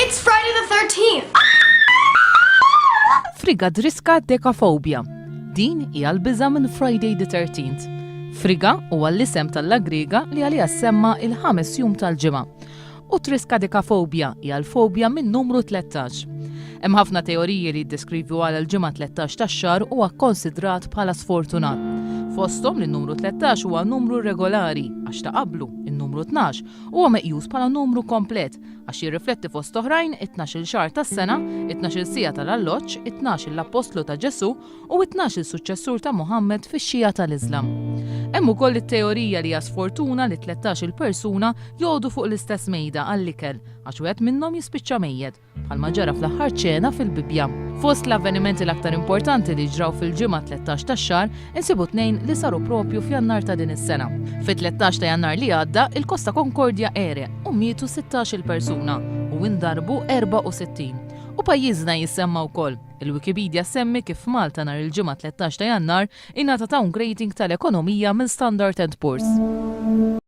It's Friday the 13th! Friga driska dekafobja. Din hija l-biża' minn Friday the 13th. Friga huwa l-isem tal-Griega li għaliha semma il-5 jum tal-ġimgħa. U triska dekafobja hija l-fobja minn numru 13. Hemm ħafna teoriji li jiddeskrivu għal il-ġimgħa 13 tax-xahar huwa kkonsidrat bħala sfortunat. Fosthom li n-numru 13 huwa numru regolari għax ta' qablu in-numru 12 huwa meqjus bħala numru komplet għax jirrifletti fost oħrajn it-12 xahar tas-sena, it-12 sija tal-alloġġ, it-12 l-Apostlu ta' Ġesu u it-12 suċċessur ta' Muhammad fix-Xija tal-Iżlam. Hemm ukoll it-teorija li hija sfortuna li 13 il-persuna jgħodu fuq l-istess mejda għall-ikel għax wieħed minnhom jispiċċa mejjed bħalma ġara fl-aħħar ċena fil-Bibja. Fost l-avvenimenti l-aktar importanti li ġraw fil-ġimgħa 13 tax-xahar insibu tnejn li saru propju f'Jannar ta' din is-sena. Fit-13 ta' Jannar li għadda, il-Kosta Konkordja għereq u mietu 16 persuna u indarbu 64. U pajjiżna jissemma wkoll. Il-Wikipedia semmi kif Malta nhar il-ġimgħa 13 ta' Jannar ingħata downngrading tal-ekonomija minn Standard & Poor's.